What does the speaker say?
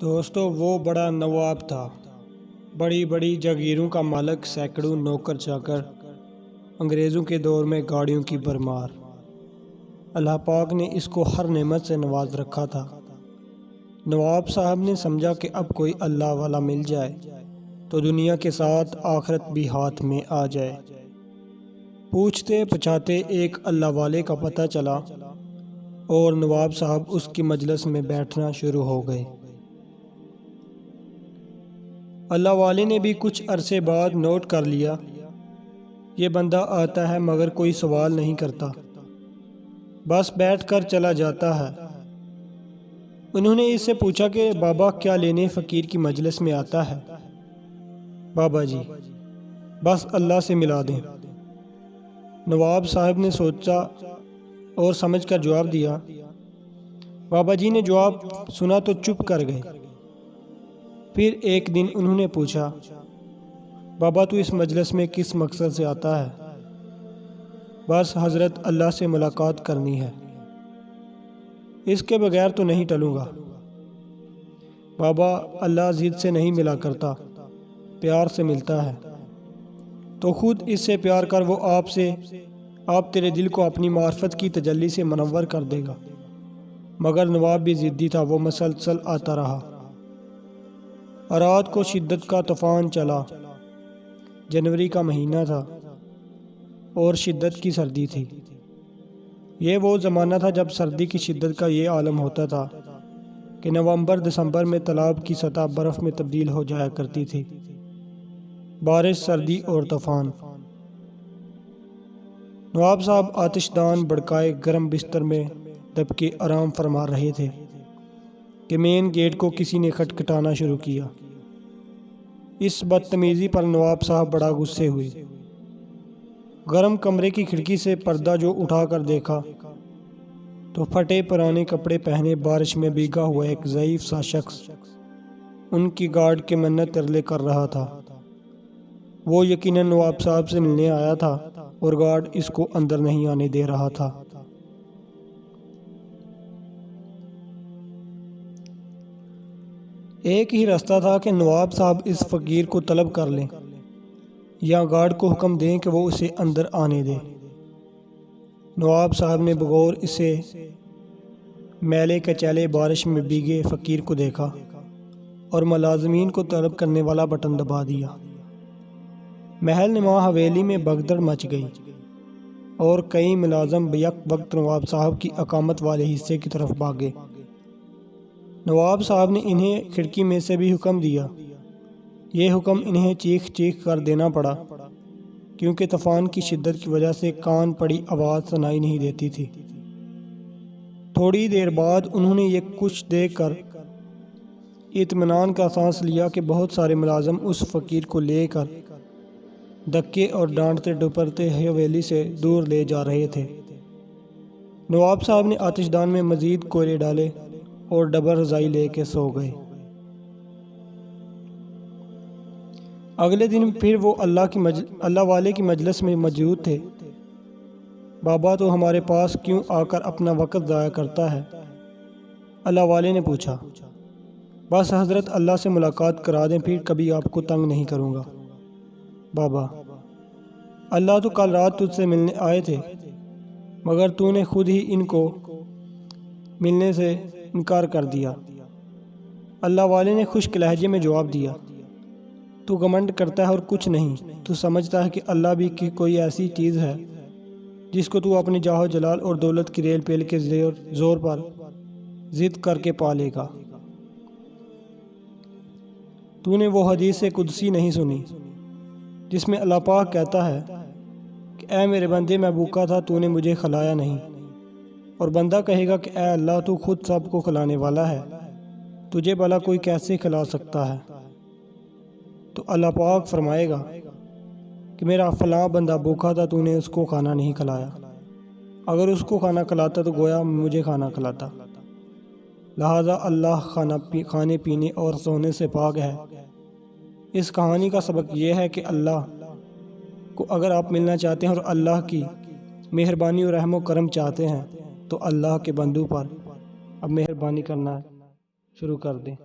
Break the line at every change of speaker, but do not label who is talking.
دوستو وہ بڑا نواب تھا، بڑی بڑی جاگیروں کا مالک، سینکڑوں نوکر چاکر، انگریزوں کے دور میں گاڑیوں کی بھرمار۔ اللہ پاک نے اس کو ہر نعمت سے نواز رکھا تھا۔ نواب صاحب نے سمجھا کہ اب کوئی اللہ والا مل جائے تو دنیا کے ساتھ آخرت بھی ہاتھ میں آ جائے۔ پوچھتے پچھاتے ایک اللہ والے کا پتہ چلا اور نواب صاحب اس کی مجلس میں بیٹھنا شروع ہو گئے۔ اللہ والے نے بھی کچھ عرصے بعد نوٹ کر لیا، یہ بندہ آتا ہے مگر کوئی سوال نہیں کرتا، بس بیٹھ کر چلا جاتا ہے۔ انہوں نے اس سے پوچھا کہ بابا کیا لینے فقیر کی مجلس میں آتا ہے؟ بابا جی بس اللہ سے ملا دیں۔ نواب صاحب نے سوچا اور سمجھ کر جواب دیا۔ بابا جی نے جواب سنا تو چپ کر گئے۔ پھر ایک دن انہوں نے پوچھا، بابا تو اس مجلس میں کس مقصد سے آتا ہے؟ بس حضرت اللہ سے ملاقات کرنی ہے، اس کے بغیر تو نہیں ٹلوں گا۔ بابا اللہ ضد سے نہیں ملا کرتا، پیار سے ملتا ہے، تو خود اس سے پیار کر، وہ آپ تیرے دل کو اپنی معرفت کی تجلی سے منور کر دے گا۔ مگر نواب بھی ضدی تھا، وہ مسلسل آتا رہا۔ رات کو شدت کا طوفان چلا، جنوری کا مہینہ تھا اور شدت کی سردی تھی۔ یہ وہ زمانہ تھا جب سردی کی شدت کا یہ عالم ہوتا تھا کہ نومبر دسمبر میں تالاب کی سطح برف میں تبدیل ہو جایا کرتی تھی۔ بارش، سردی اور طوفان۔ نواب صاحب آتش دان بھڑکائے گرم بستر میں دب کے آرام فرما رہے تھے کہ مین گیٹ کو کسی نے کھٹکھٹانا شروع کیا۔ اس بدتمیزی پر نواب صاحب بڑا غصے ہوئے۔ گرم کمرے کی کھڑکی سے پردہ جو اٹھا کر دیکھا تو پھٹے پرانے کپڑے پہنے بارش میں بھیگا ہوا ایک ضعیف سا شخص ان کی گارڈ کے منت ترلے کر رہا تھا۔ وہ یقیناً نواب صاحب سے ملنے آیا تھا اور گارڈ اس کو اندر نہیں آنے دے رہا تھا۔ ایک ہی راستہ تھا کہ نواب صاحب اس فقیر کو طلب کر لیں یا گارڈ کو حکم دیں کہ وہ اسے اندر آنے دے۔ نواب صاحب نے بغور اسے میلے کچیلے بارش میں بھیگے فقیر کو دیکھا اور ملازمین کو طلب کرنے والا بٹن دبا دیا۔ محل نما حویلی میں بھگدڑ مچ گئی اور کئی ملازم بیک وقت نواب صاحب کی اقامت والے حصے کی طرف بھاگے۔ نواب صاحب نے انہیں کھڑکی میں سے بھی حکم دیا۔ یہ حکم انہیں چیخ چیخ کر دینا پڑا کیونکہ طوفان کی شدت کی وجہ سے کان پڑی آواز سنائی نہیں دیتی تھی۔ تھوڑی دیر بعد انہوں نے یہ کچھ دیکھ کر اطمینان کا سانس لیا کہ بہت سارے ملازم اس فقیر کو لے کر دھکے اور ڈانٹتے ڈپٹتے حویلی سے دور لے جا رہے تھے۔ نواب صاحب نے آتش دان میں مزید کوئلے ڈالے اور ڈبل رضائی لے کے سو گئے۔ اگلے دن پھر وہ اللہ والے کی مجلس میں موجود تھے۔ بابا تو ہمارے پاس کیوں آ کر اپنا وقت ضائع کرتا ہے؟ اللہ والے نے پوچھا۔ بس حضرت اللہ سے ملاقات کرا دیں، پھر کبھی آپ کو تنگ نہیں کروں گا۔ بابا اللہ تو کل رات تجھ سے ملنے آئے تھے مگر تو نے خود ہی ان کو ملنے سے انکار کر دیا۔ اللہ والے نے خشک لہجے میں جواب دیا، تو گھمنڈ کرتا ہے اور کچھ نہیں۔ تو سمجھتا ہے کہ اللہ بھی کوئی ایسی چیز ہے جس کو تو اپنے جاہ و جلال اور دولت کی ریل پیل کے زور پر ضد کر کے پا لے گا۔ تو نے وہ حدیث قدسی نہیں سنی جس میں اللہ پاک کہتا ہے کہ اے میرے بندے میں بھوکا تھا، تو نے مجھے کھلایا نہیں، اور بندہ کہے گا کہ اے اللہ تو خود سب کو کھلانے والا ہے، تجھے بھلا کوئی کیسے کھلا سکتا ہے؟ تو اللہ پاک فرمائے گا کہ میرا فلاں بندہ بھوکا تھا، تو نے اس کو کھانا نہیں کھلایا، اگر اس کو کھانا کھلاتا تو گویا مجھے کھانا کھلاتا۔ لہٰذا اللہ کھانے پینے اور سونے سے پاک ہے۔ اس کہانی کا سبق یہ ہے کہ اللہ کو اگر آپ ملنا چاہتے ہیں اور اللہ کی مہربانی اور رحم و کرم چاہتے ہیں تو اللہ کے بندوں پر اب مہربانی کرنا شروع کر دیں۔